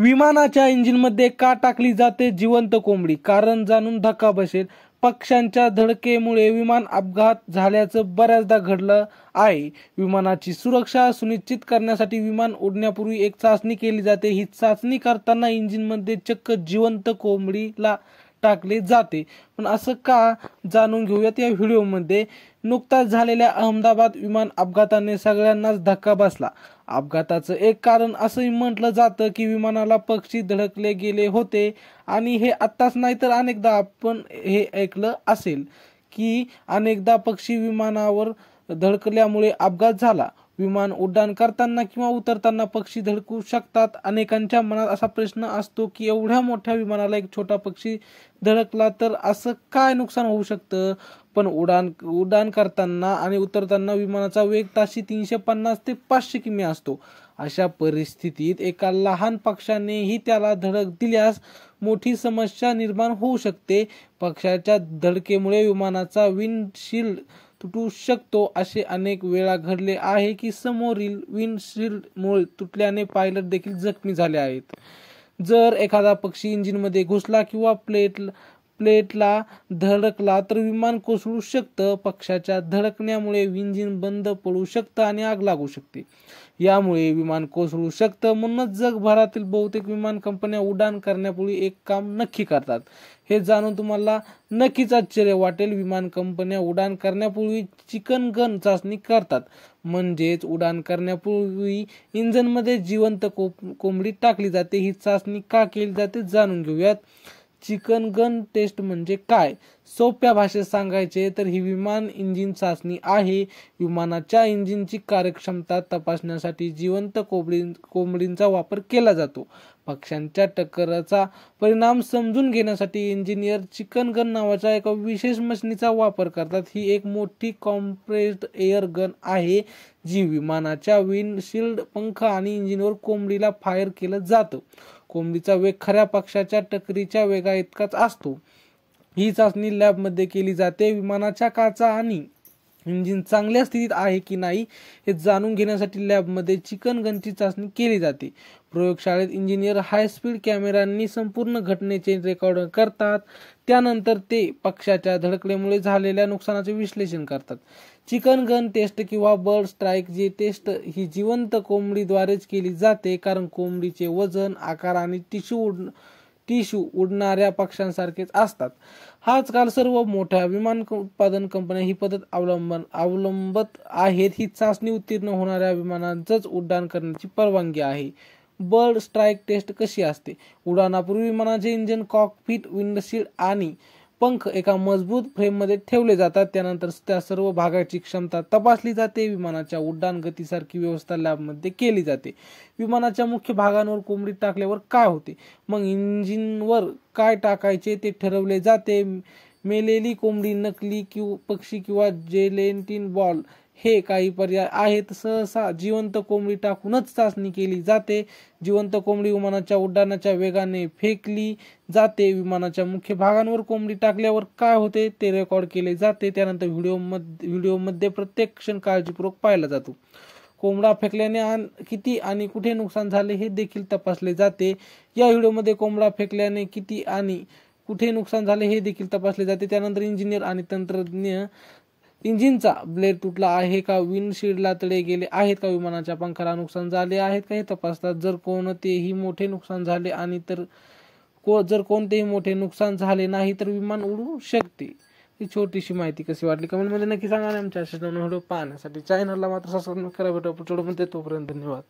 विमानाच्या इंजिनमध्ये का टाकली जाते जिवंत कोंबडी? कारण जाणून धक्का बसेल. पक्ष्यांच्या धडकेमुळे विमान अपघात झाल्याचं बऱ्याचदा घडलं आहे. विमानाची सुरक्षा सुनिश्चित करण्यासाठी विमान उडण्यापूर्वी एक चाचणी केली जाते. ही चाचणी करताना इंजिनमध्ये चक्क जिवंत कोंबडीला टाकले जाते. पण असं का, जाणून घेऊयात या व्हिडिओमध्ये. नुकताच झालेल्या अहमदाबाद विमान अपघाताने सगळ्यांनाच धक्का बसला. अपघाताचं एक कारण असंही म्हटलं जातं की विमानाला पक्षी धडकले गेले होते. आणि हे आत्ताच नाही तर अनेकदा आपण हे ऐकलं असेल की अनेकदा पक्षी विमानावर धडकल्यामुळे अपघात झाला. विमान उड्डाण करताना किंवा उतरताना पक्षी धडकू शकतात. अनेकांच्या मनात असा प्रश्न असतो की एवढ्या मोठ्या विमानाला एक छोटा पक्षी धडकला तर असं काय नुकसान होऊ शकतं? पण उड्डाण करताना आणि उतरताना विमानाचा वेग ताशी 350 ते 500 किमी असतो. अशा परिस्थितीत एका लहान पक्षानेही त्याला धडक दिल्यास मोठी समस्या निर्माण होऊ शकते. पक्षाच्या धडकेमुळे विमानाचा विंडशील्ड तुटू शकतो. असे अनेक वेळा घडले आहे की समोरील विंडशील्ड तुटल्याने पायलट देखील जखमी झाले आहेत. जर एखादा पक्षी इंजिनमध्ये घुसला किंवा प्लेटला धडकला तर विमान कोसळू शकतं. पक्षाच्या धडकण्यामुळे इंजिन बंद पडू शकतं आणि आग लागू शकते. यामुळे विमान कोसळू शकतं. म्हणूनच जगभरातील बहुतेक विमान कंपन्या उड्डाण करण्यापूर्वी एक काम नक्की करतात. हे जाणून तुम्हाला नक्कीच आश्चर्य वाटेल. विमान कंपन्या उड्डाण करण्यापूर्वी चिकन गन चाचणी करतात. म्हणजेच उड्डाण करण्यापूर्वी इंजिनमध्ये जिवंत कोंबडी टाकली जाते. ही चाचणी का केली जाते जाणून घेऊयात. चिकन गन टेस्ट म्हणजे काय? सोप्या भाषेत सांगायचे तर ही विमान इंजिन चाचणी आहे. विमानाच्या इंजिनची कार्यक्षमता तपासण्यासाठी जिवंत कोंबडींचा वापर केला जातो. पक्ष्यांच्या टक्करचा परिणाम समजून घेण्यासाठी इंजिनियर चिकन गन नावाच्या एका विशेष मशीनीचा वापर करतात. ही एक मोठी कॉम्प्रेस्ड एअर गन आहे जी विमानाच्या विंडशील्ड, पंख आणि इंजिनवर कोंबडीला फायर केलं जातं. कोंबडीचा वेग खऱ्या पक्षाच्या टक्करीच्या वेगा इतकाच असतो. ही चाचणी लॅबमध्ये केली जाते. विमानाच्या काचा आणि इंजिन चांगल्या स्थितीत आहे की नाही हे जाणून घेण्यासाठी लॅबमध्ये चिकन गनची चाचणी केली जाते. प्रयोगशाळेत इंजिनियर हाय स्पीड कॅमेऱ्यांनी संपूर्ण घटनेचे रेकॉर्ड करतात. त्यानंतर ते पक्षाच्या धडकल्यामुळे झालेल्या नुकसानाचे विश्लेषण करतात. चिकन गन टेस्ट किंवा बर्ड स्ट्राईक टेस्ट ही जिवंत कोंबडीद्वारेच केली जाते. कारण कोंबडीचे वजन, आकार आणि टिश्यू उडणाऱ्या पक्ष्यांसारखेच असतात. आजकाल सर्व मोठ्या विमान उत्पादन कंपन्या ही पद्धत अवलंबत आहेत. ही चाचणी उत्तीर्ण होणाऱ्या विमानांचंच उड्डाण करण्याची परवानगी आहे. बर्ड स्ट्राईक टेस्ट कशी असते? उड्डाणापूर्वी विमानाचे इंजिन, कॉकपिट, विंडशील्ड आणि पंख एका मजबूत फ्रेममध्ये ठेवले जातात. त्यानंतर त्या सर्व भागाची क्षमता तपासली जाते. विमानाच्या उड्डाण गतीसारखी व्यवस्था लॅबमध्ये केली जाते. विमानाच्या मुख्य भागांवर कोंबडी टाकल्यावर काय होते? मग इंजिनवर काय टाकायचे ते ठरवले जाते. मेलेली कोंबडी, नकली पक्षी किंवा जेलेटिन बॉल हे काही पर्याय आहेत. सहसा जिवंत कोंबडी टाकूनच चाचणी केली जाते. जिवंत कोंबडी विमानाच्या उड्डाणाच्या वेगाने फेकली जाते. विमानाच्या मुख्य भागांवर कोंबडी टाकल्यावर काय होते ते रेकॉर्ड केले जाते. त्यानंतर व्हिडिओमध्ये प्रत्येक क्षण काळजीपूर्वक पाहिला जातो. कोंबडा फेकल्याने किती आणि कुठे नुकसान झाले हे देखील तपासले जाते. या व्हिडिओमध्ये कोंबडा फेकल्याने किती आणि कुठे नुकसान झाले हे देखील तपासले जाते. त्यानंतर इंजिनियर आणि तंत्रज्ञ इंजिनचा ब्लेड तुटला आहे का, विंडशील्डला तडे गेले आहेत का, विमानाच्या पंखाला नुकसान झाले आहेत का हे तपासतात. जर कोणतेही मोठे नुकसान झाले आणि जर कोणतेही मोठे नुकसान झाले नाही तर विमान उडू शकते. ही छोटीशी माहिती कशी वाटली कमेंटमध्ये नक्की सांगा. आमच्या अशा व्हिडिओ पाहण्यासाठी चॅनलला मात्र सबस्क्राईब करा. भेटू पुढच्या व्हिडिओमध्ये. तोपर्यंत धन्यवाद.